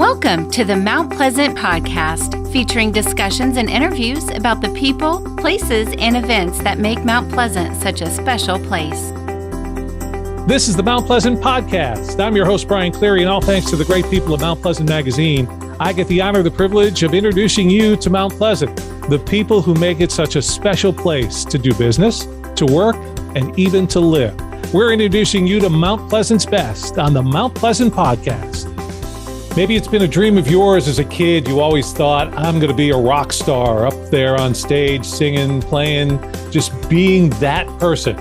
Welcome to the Mount Pleasant Podcast, featuring discussions and interviews about the people, places, and events that make Mount Pleasant such a special place. This is the Mount Pleasant Podcast. I'm your host, Brian Cleary, and all thanks to the great people of Mount Pleasant Magazine, I get the honor, the privilege of introducing you to Mount Pleasant, the people who make it such a special place to do business, to work, and even to live. We're introducing you to Mount Pleasant's best on the Mount Pleasant Podcast. Maybe it's been a dream of yours as a kid. You always thought, I'm going to be a rock star up there on stage, singing, playing, just being that person.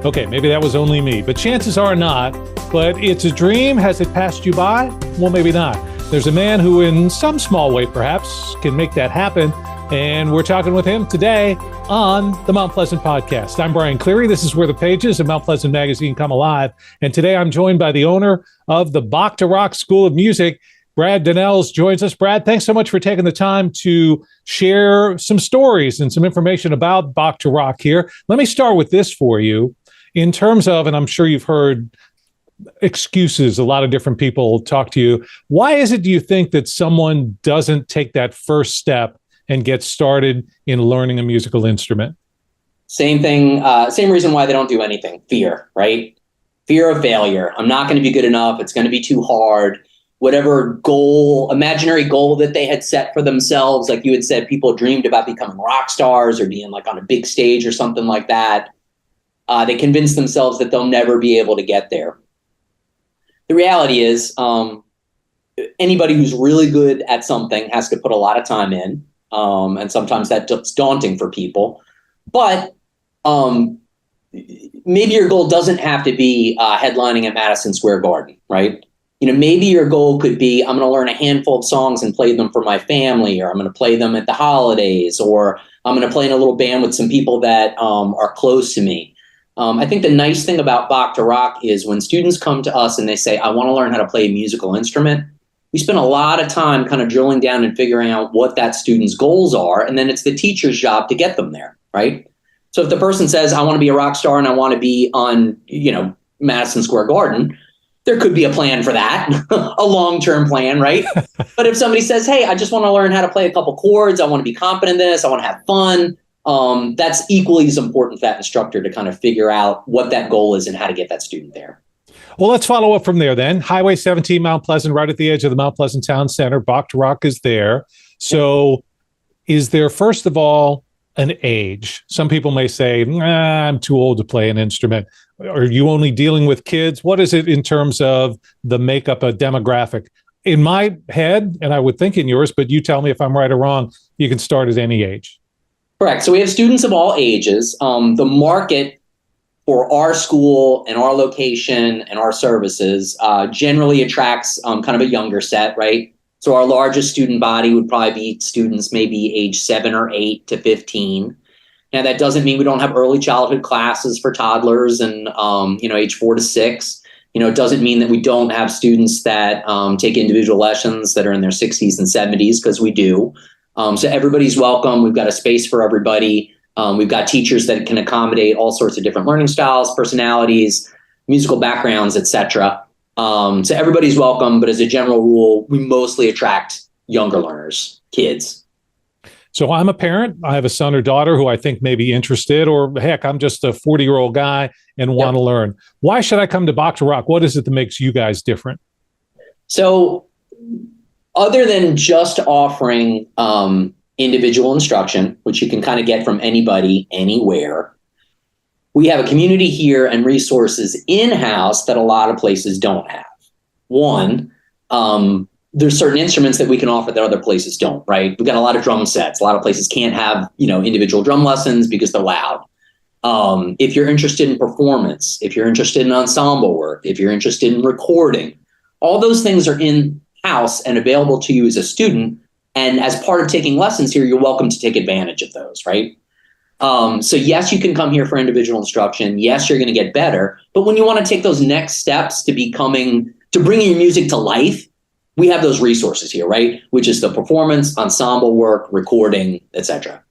Okay, maybe that was only me, but chances are not. But it's a dream. Has it passed you by? Well, maybe not. There's a man who, in some small way perhaps, can make that happen. And we're talking with him today on the Mount Pleasant Podcast. I'm Brian Cleary. This is where the pages of Mount Pleasant Magazine come alive. And today I'm joined by the owner of the Bach to Rock School of Music, Brad Dunnells joins us. Brad, thanks so much for taking the time to share some stories and some information about Bach to Rock here. Let me start with this for you. In terms of, and I'm sure you've heard excuses, a lot of different people talk to you. Why is it, do you think, that someone doesn't take that first step and get started in learning a musical instrument? Same thing, same reason why they don't do anything. Fear, right? Fear of failure. I'm not going to be good enough. It's going to be too hard. Whatever goal, imaginary goal that they had set for themselves, like you had said, people dreamed about becoming rock stars or being like on a big stage or something like that. They convince themselves that they'll never be able to get there. The reality is, anybody who's really good at something has to put a lot of time in, and sometimes that's daunting for people. But maybe your goal doesn't have to be headlining at Madison Square Garden, right? You know, maybe your goal could be, I'm going to learn a handful of songs and play them for my family, or I'm going to play them at the holidays, or I'm going to play in a little band with some people that are close to me. I think the nice thing about Bach to Rock is when students come to us and they say, I want to learn how to play a musical instrument, we spend a lot of time kind of drilling down and figuring out what that student's goals are. And then it's the teacher's job to get them there, right? So if the person says, I want to be a rock star and I want to be on, Madison Square Garden, there could be a plan for that, a long-term plan, right? But if somebody says, hey, I just want to learn how to play a couple chords, I want to be competent in this, I want to have fun, that's equally as important for that instructor to kind of figure out what that goal is and how to get that student there. Well, let's follow up from there then. Highway 17, Mount Pleasant, right at the edge of the Mount Pleasant Town Center. Bach to Rock is there. So is there, first of all, an age? Some people may say, I'm too old to play an instrument. Are you only dealing with kids? What is it in terms of the makeup, a demographic? In my head, and I would think in yours, but you tell me if I'm right or wrong, you can start at any age. Correct. So we have students of all ages. The market for our school and our location and our services generally attracts kind of a younger set, right? So our largest student body would probably be students maybe age 7 or 8 to 15. Now, that doesn't mean we don't have early childhood classes for toddlers and, age 4 to 6. It doesn't mean that we don't have students that take individual lessons that are in their 60s and 70s, because we do. So everybody's welcome. We've got a space for everybody. We've got teachers that can accommodate all sorts of different learning styles, personalities, musical backgrounds, etc. So everybody's welcome, but as a general rule, we mostly attract younger learners, kids. So I'm a parent. I have a son or daughter who I think may be interested, or heck, I'm just a 40-year-old guy and want to learn. Why should I come to Bach to Rock? What is it that makes you guys different? So other than just offering individual instruction, which you can kind of get from anybody, anywhere, we have a community here and resources in-house that a lot of places don't have. One, there's certain instruments that we can offer that other places don't, right? We've got a lot of drum sets. A lot of places can't have, individual drum lessons because they're loud. If you're interested in performance, if you're interested in ensemble work, if you're interested in recording, all those things are in-house and available to you as a student. And as part of taking lessons here, you're welcome to take advantage of those, right? So yes, you can come here for individual instruction. Yes, you're going to get better. But when you want to take those next steps to bringing your music to life, we have those resources here, right? Which is the performance, ensemble work, recording, etc.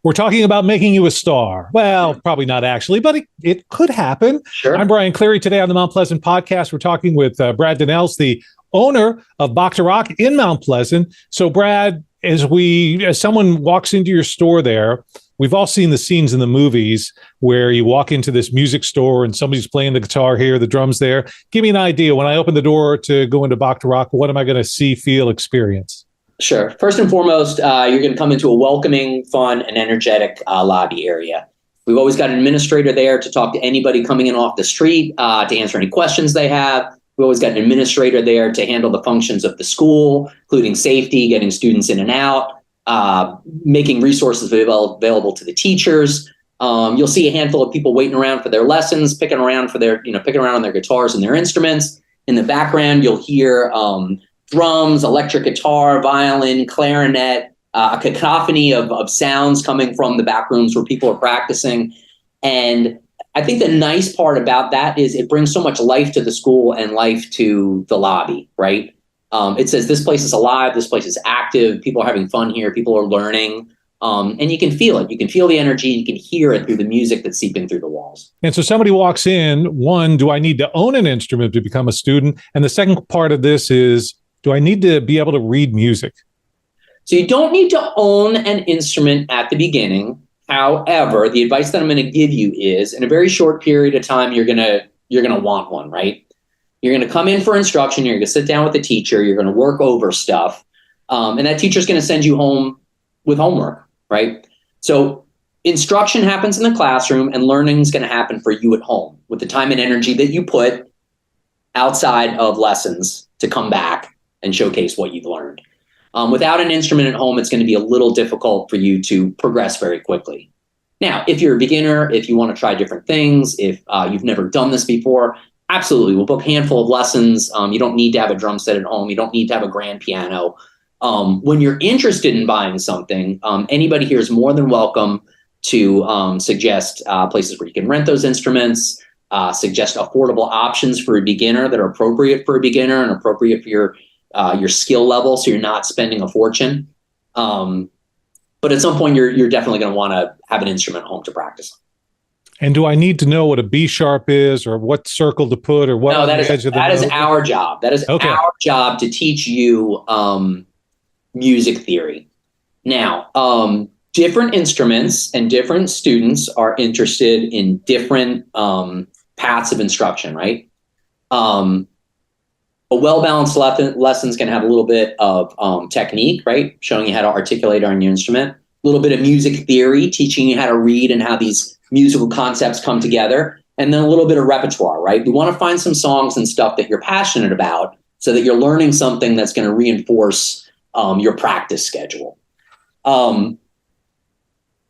We're talking about making you a star. Well, probably not actually, but it could happen. Sure. I'm Brian Cleary. Today on the Mount Pleasant Podcast, we're talking with Brad Dunnells, the owner of Bach in Mount Pleasant. So, Brad, as someone walks into your store there, we've all seen the scenes in the movies where you walk into this music store and somebody's playing the guitar here, the drums there. Give me an idea. When I open the door to go into Bach, what am I going to see, feel, experience? Sure. First and foremost, you're going to come into a welcoming, fun, and energetic lobby area. We've always got an administrator there to talk to anybody coming in off the street, to answer any questions they have. We always got an administrator there to handle the functions of the school, including safety, getting students in and out, making resources available to the teachers. You'll see a handful of people waiting around for their lessons, picking around on their guitars and their instruments. In the background, you'll hear drums, electric guitar, violin, clarinet, a cacophony of sounds coming from the back rooms where people are practicing. And I think the nice part about that is it brings so much life to the school and life to the lobby, right? It says this place is alive, this place is active, people are having fun here, people are learning, and you can feel it. You can feel the energy, you can hear it through the music that's seeping through the walls. And so somebody walks in, one, do I need to own an instrument to become a student? And the second part of this is, do I need to be able to read music? So you don't need to own an instrument at the beginning. However, the advice that I'm going to give you is, in a very short period of time, you're going to want one, right? You're going to come in for instruction. You're going to sit down with the teacher. You're going to work over stuff. And that teacher's going to send you home with homework, right? So instruction happens in the classroom and learning is going to happen for you at home with the time and energy that you put outside of lessons to come back and showcase what you've learned. Without an instrument at home, it's going to be a little difficult for you to progress very quickly. Now, if you're a beginner, if you want to try different things, if you've never done this before, absolutely. We'll book a handful of lessons. You don't need to have a drum set at home. You don't need to have a grand piano. When you're interested in buying something, anybody here is more than welcome to suggest places where you can rent those instruments, suggest affordable options for a beginner that are appropriate for a beginner and appropriate for your skill level, so you're not spending a fortune. But at some point, you're definitely going to want to have an instrument at home to practice. And do I need to know what a B sharp is, or what circle to put, or what? No, that is our job. That is our job to teach you music theory. Now, different instruments and different students are interested in different paths of instruction, right? A well-balanced lesson is going to have a little bit of technique, right? Showing you how to articulate on your instrument. A little bit of music theory, teaching you how to read and how these musical concepts come together. And then a little bit of repertoire, right? We want to find some songs and stuff that you're passionate about so that you're learning something that's going to reinforce your practice schedule.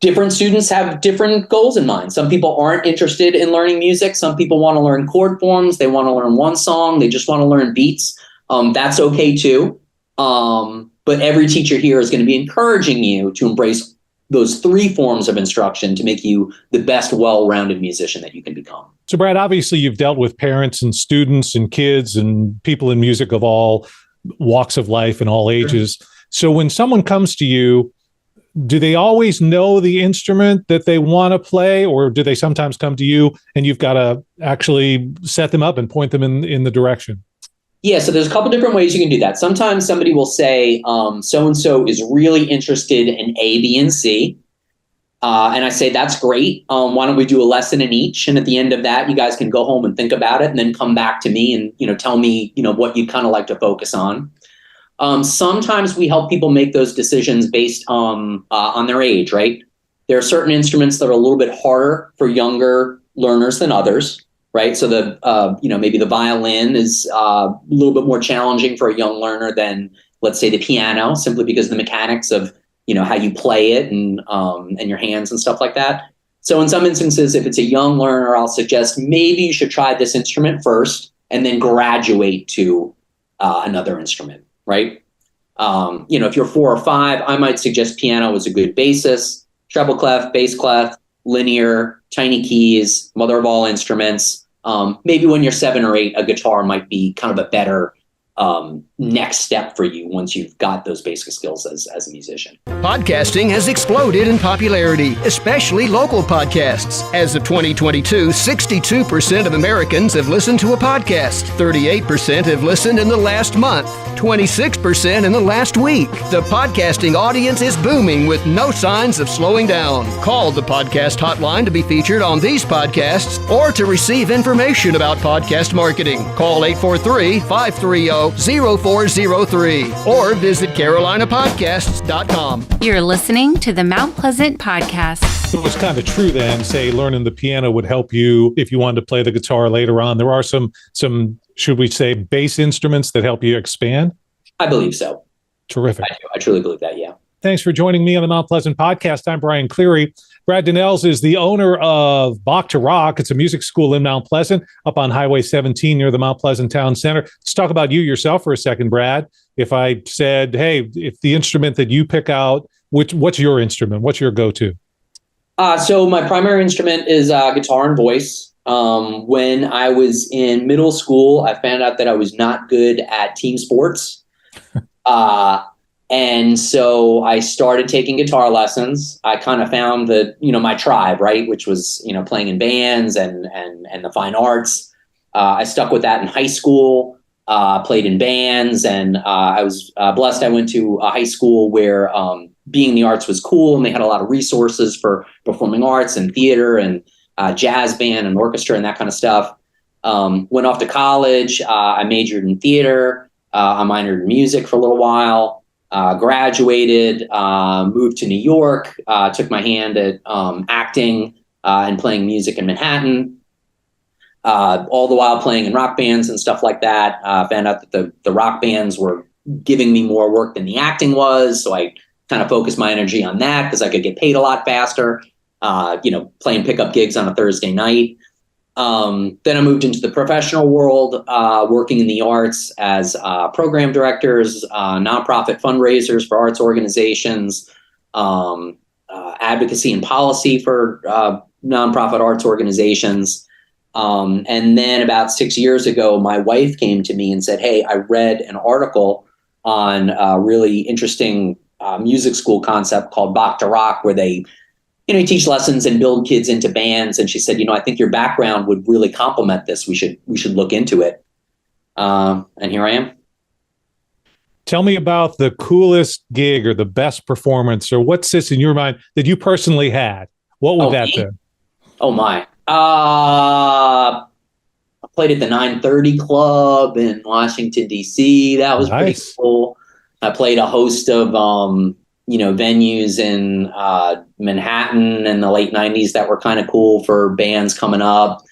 Different students have different goals in mind. Some people aren't interested in learning music. Some people want to learn chord forms. They want to learn one song. They just want to learn beats. That's okay too. But every teacher here is going to be encouraging you to embrace those three forms of instruction to make you the best well-rounded musician that you can become. So, Brad, obviously you've dealt with parents and students and kids and people in music of all walks of life and all ages. So when someone comes to you, do they always know the instrument that they want to play, or do they sometimes come to you and you've got to actually set them up and point them in the direction? Yeah, so there's a couple different ways you can do that. Sometimes somebody will say, so-and-so is really interested in A, B, and C. And I say, that's great. Why don't we do a lesson in each? And at the end of that, you guys can go home and think about it and then come back to me and, tell me, what you'd kind of like to focus on. Sometimes we help people make those decisions based on their age, right? There are certain instruments that are a little bit harder for younger learners than others, right? So maybe the violin is a little bit more challenging for a young learner than, let's say, the piano, simply because of the mechanics of, how you play it and your hands and stuff like that. So in some instances, if it's a young learner, I'll suggest maybe you should try this instrument first and then graduate to another instrument. Right? If you're 4 or 5, I might suggest piano is a good basis, treble clef, bass clef, linear, tiny keys, mother of all instruments. Maybe when you're 7 or 8, a guitar might be kind of a better next step for you once you've got those basic skills as a musician. Podcasting has exploded in popularity, especially local podcasts. As of 2022, 62% of Americans have listened to a podcast. 38% have listened in the last month. 26% in the last week. The podcasting audience is booming with no signs of slowing down. Call the podcast hotline to be featured on these podcasts or to receive information about podcast marketing. Call 843-530-0403 or visit carolinapodcasts.com. You're listening to the Mount Pleasant Podcast. So it's kind of true then, say learning the piano would help you if you wanted to play the guitar later on. There are some should we say, bass instruments that help you expand? I believe so. Terrific. I truly believe that, yeah. Thanks for joining me on the Mount Pleasant Podcast. I'm Brian Cleary. Brad Dunnells is the owner of Bach to Rock. It's a music school in Mount Pleasant, up on Highway 17 near the Mount Pleasant Town Center. Let's talk about you yourself for a second, Brad. If I said, hey, if the instrument that you pick out, what's your instrument? What's your go-to? So my primary instrument is guitar and voice. When I was in middle school, I found out that I was not good at team sports. And so I started taking guitar lessons. I kind of found my tribe, right? Which was, playing in bands and the fine arts. I stuck with that in high school, played in bands, and I was blessed. I went to a high school where being in the arts was cool, and they had a lot of resources for performing arts and theater and jazz band and orchestra and that kind of stuff. Went off to college. I majored in theater. I minored in music for a little while. Graduated, moved to New York, took my hand at acting and playing music in Manhattan, all the while playing in rock bands and stuff like that. Found out that the rock bands were giving me more work than the acting was, so I kind of focused my energy on that because I could get paid a lot faster, playing pickup gigs on a Thursday night. Then I moved into the professional world, working in the arts as program directors, nonprofit fundraisers for arts organizations, advocacy and policy for nonprofit arts organizations. And then about 6 years ago, my wife came to me and said, hey, I read an article on a really interesting music school concept called Bach to Rock, where they teach lessons and build kids into bands. And she said, I think your background would really complement this. We should look into it. And here I am. Tell me about the coolest gig or the best performance, or what sits in your mind that you personally had. What would that be? Oh my. I played at the 930 Club in Washington, D.C. That was nice. Pretty cool. I played a host of, venues in Manhattan in the late 90s that were kind of cool for bands coming up.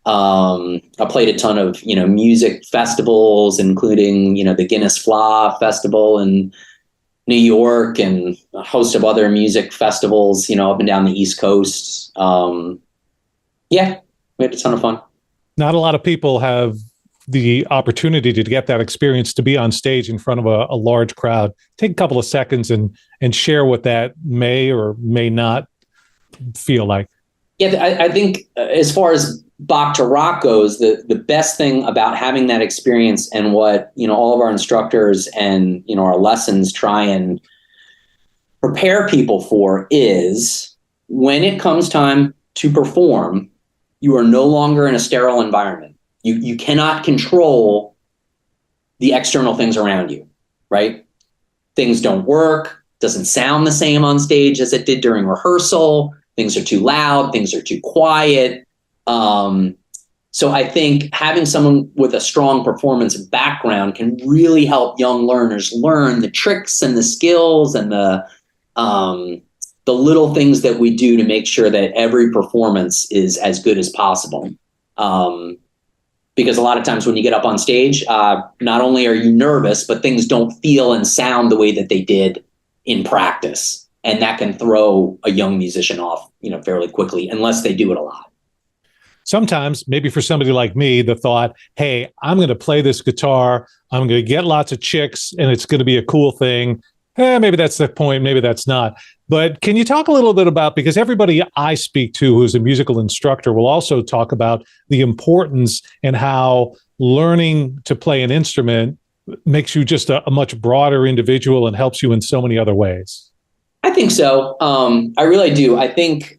I played a ton of, music festivals, including, the Guinness Fla Festival in New York and a host of other music festivals, up and down the East Coast. Yeah, we had a ton of fun. Not a lot of people have the opportunity to get that experience to be on stage in front of a large crowd. Take a couple of seconds and share what that may or may not feel like. Yeah, I think as far as Bach to Rock goes, the best thing about having that experience and what, all of our instructors and, our lessons try and prepare people for is when it comes time to perform, you are no longer in a sterile environment. You cannot control the external things around you, right? Things don't work, doesn't sound the same on stage as it did during rehearsal. Things are too loud, things are too quiet. So I think having someone with a strong performance background can really help young learners learn the tricks and the skills and the little things that we do to make sure that every performance is as good as possible. Because a lot of times when you get up on stage, not only are you nervous, but things don't feel and sound the way that they did in practice. And that can throw a young musician off, fairly quickly, unless they do it a lot. Sometimes, maybe for somebody like me, the thought, hey, I'm going to play this guitar, I'm going to get lots of chicks, and it's going to be a cool thing. Maybe that's the point, maybe that's not. But can you talk a little bit about, because everybody I speak to who's a musical instructor will also talk about the importance and how learning to play an instrument makes you just a much broader individual and helps you in so many other ways. I think so. I really do. I think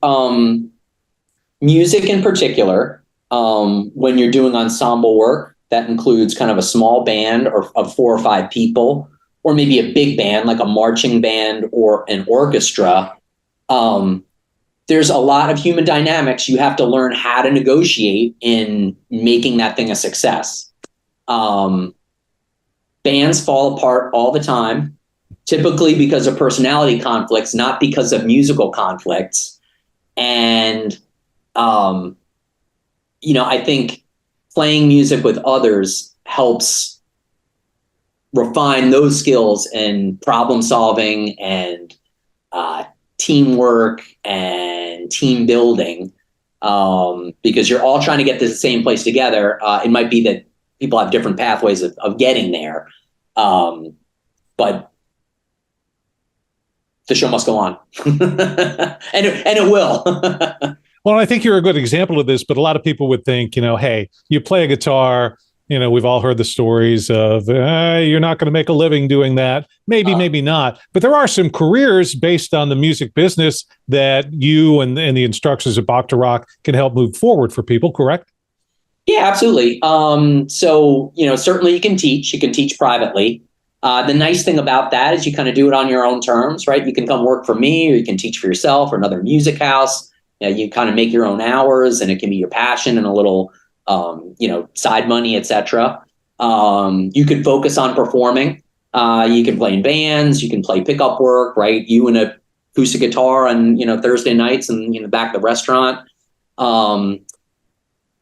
music in particular, when you're doing ensemble work, that includes kind of a small band of 4 or 5 people, or maybe a big band like a marching band or an orchestra. There's a lot of human dynamics you have to learn how to negotiate in making that thing a success. Bands fall apart all the time, typically because of personality conflicts, not because of musical conflicts. And, I think playing music with others helps refine those skills in problem solving and teamwork and team building, because you're all trying to get to the same place together. It might be that people have different pathways of getting there, but the show must go on, and it will. Well, I think you're a good example of this, but a lot of people would think, hey, you play a guitar. We've all heard the stories of you're not going to make a living doing that. Maybe not. But there are some careers based on the music business that you and the instructors at Bach to Rock can help move forward for people, correct? Yeah, absolutely. So, certainly you can teach privately. The nice thing about that is you kind of do it on your own terms, right? You can come work for me, or you can teach for yourself or another music house. You kind of make your own hours, and it can be your passion and a little side money, etc. You can focus on performing. You can play in bands. You can play pickup work, right? You and a acoustic guitar on, Thursday nights and in the back of the restaurant. A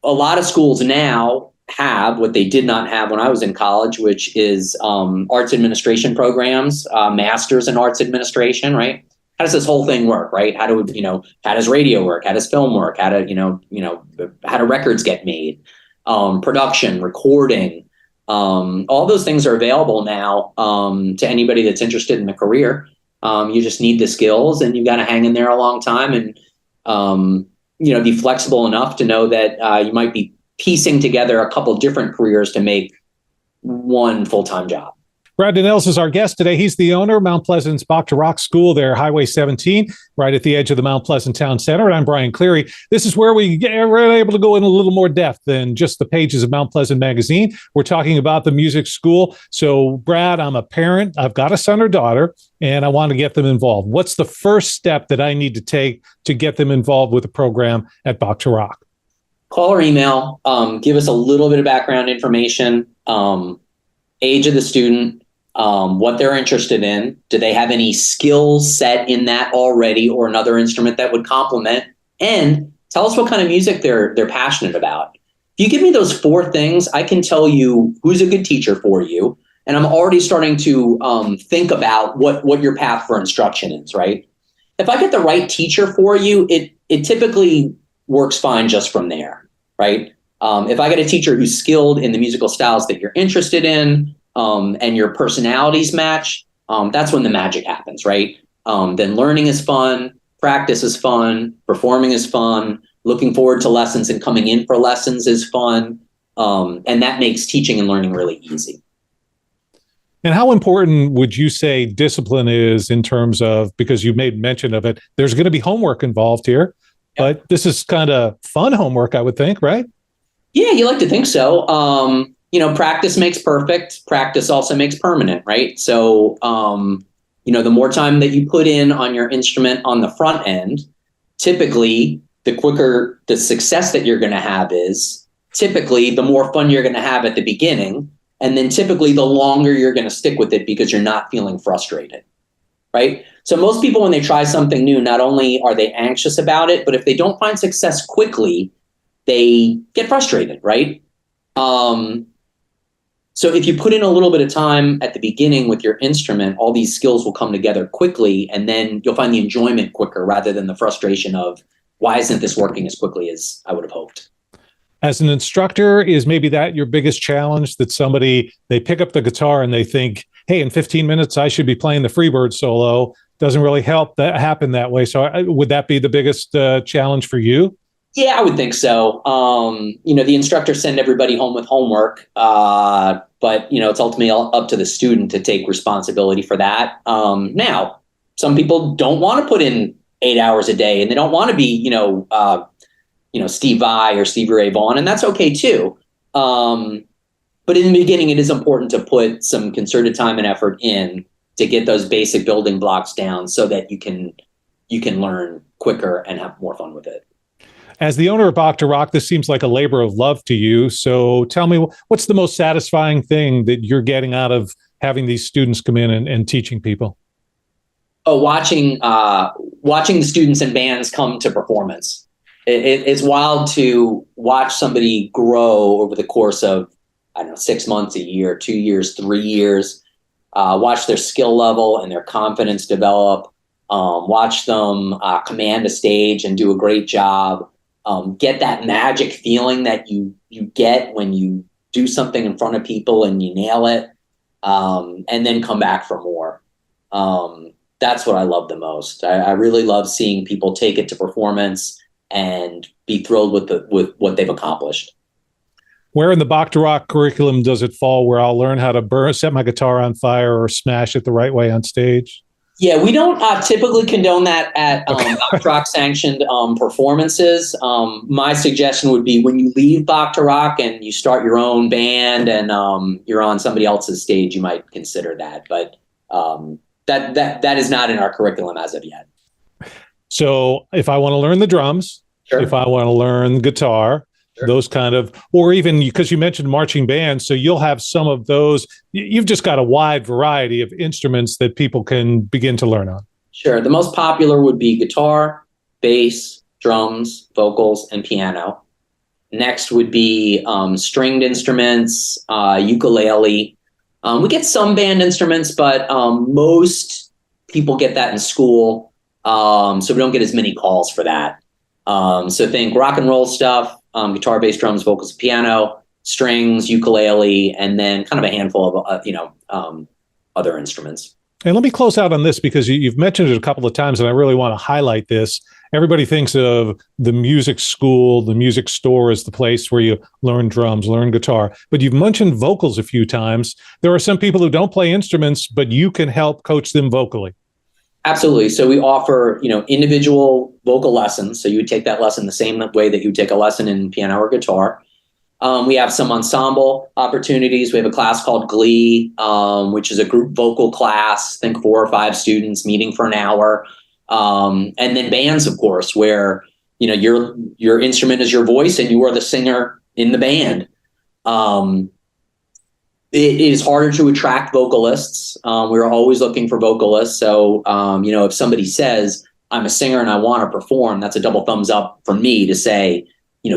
lot of schools now have what they did not have when I was in college, which is arts administration programs, masters in arts administration, right? How does this whole thing work, right? How does radio work? How does film work? How do records get made? Production, recording, all those things are available now to anybody that's interested in a career. You just need the skills, and you got to hang in there a long time, and be flexible enough to know that you might be piecing together a couple different careers to make one full-time job. Brad Dunnells is our guest today. He's the owner of Mount Pleasant's Bach to Rock School there, Highway 17, right at the edge of the Mount Pleasant Town Center. And I'm Brian Cleary. This is where we're able to go in a little more depth than just the pages of Mount Pleasant magazine. We're talking about the music school. So, Brad, I'm a parent. I've got a son or daughter, and I want to get them involved. What's the first step that I need to take to get them involved with the program at Bach to Rock? Call or email. Give us a little bit of background information, age of the student, what they're interested in. Do they have any skills set in that already, or another instrument that would complement? And tell us what kind of music they're passionate about. If you give me those 4 things, I can tell you who's a good teacher for you. And I'm already starting to think about what your path for instruction is, right? If I get the right teacher for you, it typically works fine just from there, right? If I get a teacher who's skilled in the musical styles that you're interested in, and your personalities match, that's when the magic happens, right? Then learning is fun, practice is fun, performing is fun, looking forward to lessons and coming in for lessons is fun, and that makes teaching and learning really easy. And how important would you say discipline is in terms of, because you made mention of it, there's going to be homework involved here, but this is kind of fun homework, I would think, right? Yeah, you like to think so. Practice makes perfect. Practice also makes permanent, right? So, the more time that you put in on your instrument on the front end, typically the quicker the success that you're going to have is. Typically, the more fun you're going to have at the beginning, and then typically the longer you're going to stick with it because you're not feeling frustrated, right? So most people, when they try something new, not only are they anxious about it, but if they don't find success quickly, they get frustrated, right? So if you put in a little bit of time at the beginning with your instrument, all these skills will come together quickly, and then you'll find the enjoyment quicker rather than the frustration of, why isn't this working as quickly as I would have hoped? As an instructor, is maybe that your biggest challenge, that they pick up the guitar and they think, hey, in 15 minutes, I should be playing the Freebird solo. Doesn't really help that happen that way. So would that be the biggest challenge for you? Yeah, I would think so. The instructors send everybody home with homework, but but it's ultimately up to the student to take responsibility for that. Now, some people don't want to put in 8 hours a day, and they don't want to be, Steve Vai or Stevie Ray Vaughan, and that's okay too. But in the beginning, it is important to put some concerted time and effort in to get those basic building blocks down so that you can learn quicker and have more fun with it. As the owner of Bach to Rock, this seems like a labor of love to you. So tell me, what's the most satisfying thing that you're getting out of having these students come in and teaching people? Oh, watching the students and bands come to performance. It's wild to watch somebody grow over the course of, 6 months, a year, 2 years, 3 years. Watch their skill level and their confidence develop. Watch them command a stage and do a great job. Get that magic feeling that you get when you do something in front of people and you nail it, and then come back for more. That's what I love the most. I really love seeing people take it to performance and be thrilled with what they've accomplished. Where in the Bach to Rock curriculum does it fall where I'll learn how to set my guitar on fire or smash it the right way on stage? Yeah, we don't typically condone that at Bach to Rock sanctioned performances. My suggestion would be when you leave Bach to Rock and you start your own band and you're on somebody else's stage, you might consider that. But that is not in our curriculum as of yet. So if I want to learn the drums, sure. If I want to learn guitar, sure. Those kind of, or even because you mentioned marching bands, so you'll have some of those. You've just got a wide variety of instruments that people can begin to learn on. Sure. The most popular would be guitar, bass, drums, vocals, and piano. Next would be stringed instruments, ukulele. We get some band instruments, but most people get that in school. So we don't get as many calls for that. So think rock and roll stuff, guitar, bass, drums, vocals, piano, strings, ukulele, and then kind of a handful of, other instruments. And let me close out on this because you've mentioned it a couple of times, and I really want to highlight this. Everybody thinks of the music school, the music store as the place where you learn drums, learn guitar, but you've mentioned vocals a few times. There are some people who don't play instruments, but you can help coach them vocally. Absolutely. So we offer, individual vocal lessons. So you would take that lesson the same way that you would take a lesson in piano or guitar. We have some ensemble opportunities. We have a class called Glee, which is a group vocal class. Think 4 or 5 students meeting for an hour. And then bands, of course, where, your instrument is your voice and you are the singer in the band. It is harder to attract vocalists. We're always looking for vocalists. So, if somebody says, I'm a singer and I want to perform, that's a double thumbs up for me to say,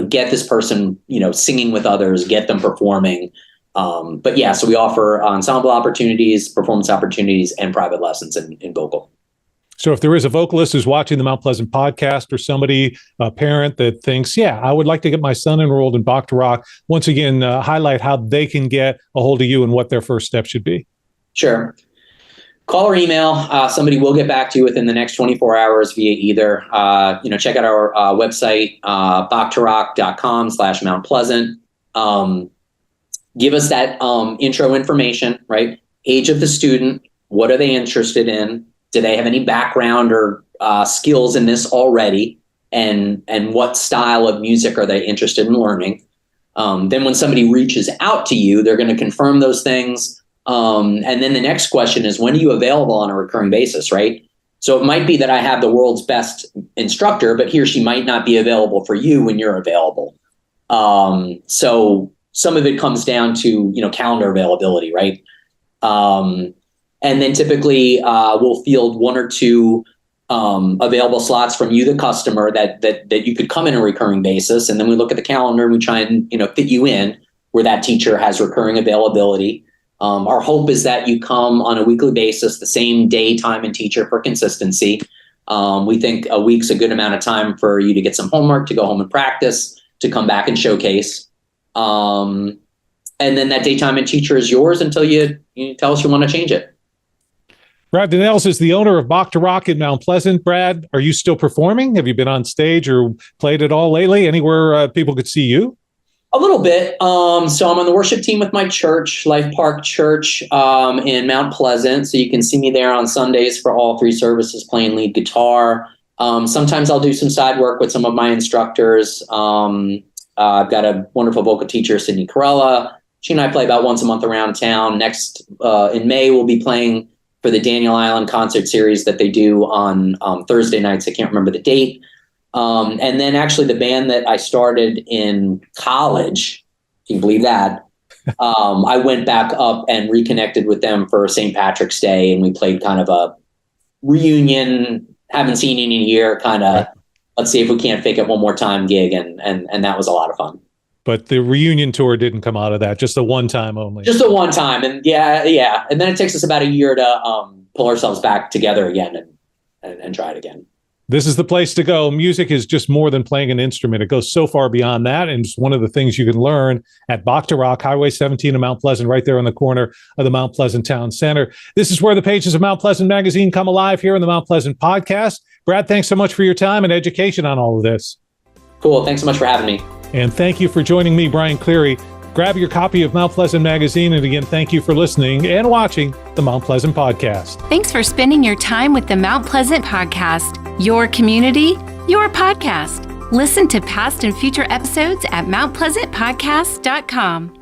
get this person, singing with others, get them performing. But yeah, so we offer ensemble opportunities, performance opportunities, and private lessons in vocal. So if there is a vocalist who's watching the Mount Pleasant podcast or somebody, a parent that thinks, yeah, I would like to get my son enrolled in Bach to Rock, once again, highlight how they can get a hold of you and what their first step should be. Sure. Call or email. Somebody will get back to you within the next 24 hours via either. Check out our website, bachtorock.com/Mount Pleasant. Give us that intro information, right? Age of the student. What are they interested in? Do they have any background or skills in this already? And what style of music are they interested in learning? Then when somebody reaches out to you, they're going to confirm those things. And then the next question is, when are you available on a recurring basis, right? So it might be that I have the world's best instructor, but he or she might not be available for you when you're available. So some of it comes down to, calendar availability, right? And then typically we'll field 1 or 2 available slots from you, the customer, that you could come in a recurring basis. And then we look at the calendar and we try and, fit you in where that teacher has recurring availability. Our hope is that you come on a weekly basis, the same day, time, and teacher for consistency. We think a week's a good amount of time for you to get some homework, to go home and practice, to come back and showcase. And then that daytime and teacher is yours until you tell us you want to change it. Brad Dunnells is the owner of Bach to Rock in Mount Pleasant. Brad, are you still performing? Have you been on stage or played at all lately? Anywhere people could see you? A little bit. So I'm on the worship team with my church, Life Park Church, in Mount Pleasant. So you can see me there on Sundays for all 3 services playing lead guitar. Sometimes I'll do some side work with some of my instructors. I've got a wonderful vocal teacher, Sydney Corella. She and I play about once a month around town. Next, in May, we'll be playing for the Daniel Island concert series that they do on Thursday nights. I can't remember the date. And then actually the band that I started in college, can you believe that? I went back up and reconnected with them for St. Patrick's Day, and we played kind of a reunion, haven't seen in a year, kind of, let's see if we can't fake it one more time gig. And that was a lot of fun. But the reunion tour didn't come out of that, just a one time only. Just a one time. And yeah. And then it takes us about a year to pull ourselves back together again and try it again. This is the place to go. Music is just more than playing an instrument. It goes so far beyond that. And it's one of the things you can learn at Bach to Rock, Highway 17 in Mount Pleasant, right there on the corner of the Mount Pleasant Town Center. This is where the pages of Mount Pleasant Magazine come alive here in the Mount Pleasant Podcast. Brad, thanks so much for your time and education on all of this. Cool. Thanks so much for having me. And thank you for joining me, Brian Cleary. Grab your copy of Mount Pleasant Magazine. And again, thank you for listening and watching the Mount Pleasant Podcast. Thanks for spending your time with the Mount Pleasant Podcast. Your community, your podcast. Listen to past and future episodes at mountpleasantpodcast.com.